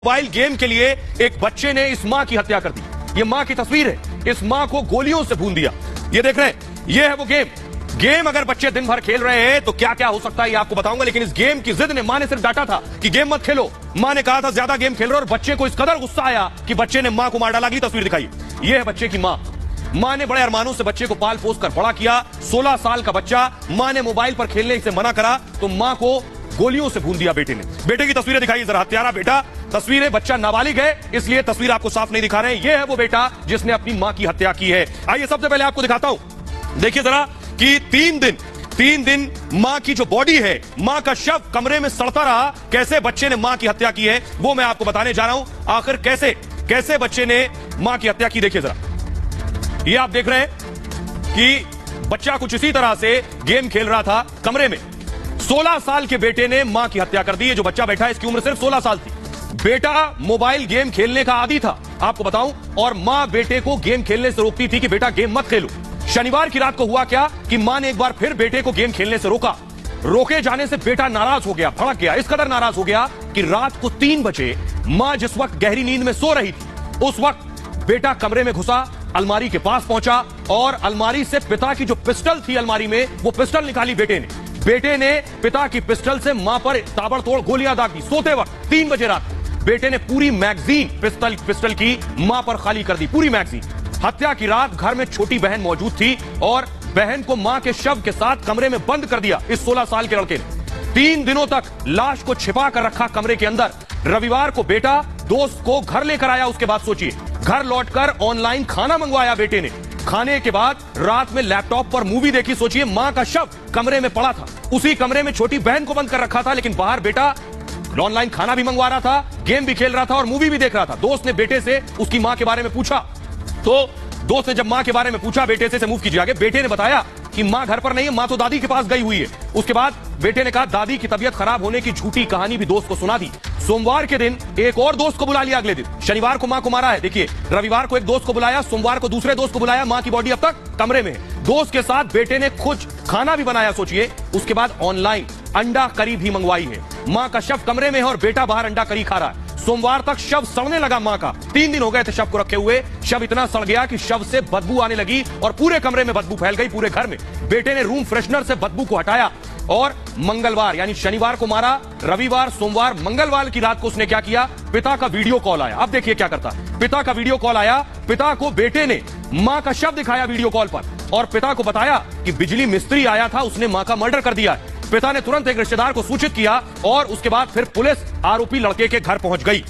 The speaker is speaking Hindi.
मोबाइल गेम के लिए एक बच्चे ने इस मां की हत्या कर दी। ये मां की तस्वीर है, इस मां को गोलियों से भून दिया। ये देख रहे हैं, ये है वो गेम अगर बच्चे दिन भर खेल रहे हैं तो क्या क्या हो सकता है ये आपको बताऊंगा, लेकिन इस गेम की जिद ने मां ने सिर्फ डांटा था कि गेम मत खेलो। मां ने कहा था ज्यादा गेम खेल रहे हो, और बच्चे को इस कदर गुस्सा आया कि बच्चे ने मां को मार डाला। अगली तस्वीर दिखाई, ये है बच्चे की मां। मां ने बड़े अरमानों से बच्चे को पाल पोस कर बड़ा किया। 16 साल का बच्चा, मां ने मोबाइल पर खेलने से मना करा तो मां को गोलियों से भून दिया बेटे ने। बेटे की तस्वीरें दिखाई जरा, हत्यारा बेटा। तस्वीरें, बच्चा नाबालिग है इसलिए तस्वीर आपको साफ नहीं दिखा रहे हैं। यह है वो बेटा जिसने अपनी मां की हत्या की है। आइए सबसे पहले आपको दिखाता हूं, देखिए जरा कि 3 दिन मां की जो बॉडी है, मां का शव कमरे में सड़ता रहा। कैसे बच्चे ने मां की हत्या की है वो मैं आपको बताने जा रहा हूं। आखिर कैसे बच्चे ने मां की हत्या की, देखिए जरा। ये आप देख रहे हैं कि बच्चा कुछ इसी तरह से गेम खेल रहा था कमरे में। 16 साल के बेटे ने मां की हत्या कर दी है। जो बच्चा बैठा है इसकी उम्र सिर्फ 16 साल थी। बेटा मोबाइल गेम खेलने का आदी था आपको बताऊं, और मां बेटे को गेम खेलने से रोकती थी कि बेटा गेम मत खेलो। शनिवार की रात को हुआ क्या कि मां ने एक बार फिर बेटे को गेम खेलने से रोका। रोके जाने से बेटा नाराज हो गया, भड़क गया। इस कदर नाराज हो गया कि रात को 3 बजे मां जिस वक्त गहरी नींद में सो रही थी, उस वक्त बेटा कमरे में घुसा, अलमारी के पास पहुंचा और अलमारी से पिता की जो पिस्टल थी अलमारी में, वो पिस्टल निकाली बेटे ने। बेटे ने पिता की पिस्टल से मां पर ताबड़तोड़ गोलियां दाग दी। सोते वक्त 3 बजे रात बेटे ने पूरी मैगजीन पिस्टल की मां पर खाली कर दी, पूरी मैगजीन। हत्या की रात घर में छोटी बहन मौजूद थी और बहन को मां के शव के साथ कमरे में बंद कर दिया इस 16 साल के लड़के ने। 3 दिनों तक लाश को छिपा कर रखा कमरे के अंदर। रविवार को बेटा दोस्त को घर लेकर आया। उसके बाद सोचिए, घर लौटकर ऑनलाइन खाना मंगवाया बेटे ने। खाने के बाद रात में लैपटॉप पर मूवी देखी। सोचिए, मां का शव कमरे में पड़ा था, उसी कमरे में छोटी बहन को बंद कर रखा था, लेकिन बाहर बेटा ऑनलाइन खाना भी मंगवा रहा था, गेम भी खेल रहा था और मूवी भी देख रहा था। दोस्त ने बेटे से उसकी मां के बारे में पूछा, तो दोस्त ने जब मां के बारे में पूछा बेटे से मूव कीजिए आगे, बेटे ने बताया कि मां घर पर नहीं है, मां तो दादी के पास गई हुई है। उसके बाद बेटे ने कहा दादी की तबीयत खराब होने की झूठी कहानी भी दोस्त को सुना दी। सोमवार के दिन एक और दोस्त को बुला लिया अगले दिन। शनिवार को मां को मारा है, देखिए। रविवार को एक दोस्त को बुलाया, सोमवार को दूसरे दोस्त को बुलाया। मां की बॉडी अब तक कमरे में है। दोस्त के साथ बेटे ने खुद खाना भी बनाया, सोचिए। उसके बाद ऑनलाइन अंडा करी भी मंगवाई है। मां का शव कमरे में है और बेटा बाहर अंडा करी खा रहा है। सोमवार तक शव सड़ने लगा मां का। 3 दिन हो गए थे शव को रखे हुए। शव इतना सड़ गया कि शव से बदबू आने लगी और पूरे कमरे में बदबू फैल गई, पूरे घर में। बेटे ने रूम फ्रेशनर से बदबू को हटाया और मंगलवार यानी शनिवार को मारा। रविवार, सोमवार, मंगलवार की रात को उसने क्या किया, पिता का वीडियो कॉल आया। अब देखिए क्या करता है। पिता का वीडियो कॉल आया। पिता को बेटे ने मां का शव दिखाया वीडियो कॉल पर और पिता को बताया कि बिजली मिस्त्री आया था, उसने मां का मर्डर कर दिया है। पिता ने तुरंत एक रिश्तेदार को सूचित किया और उसके बाद फिर पुलिस आरोपी लड़के के घर पहुंच गई।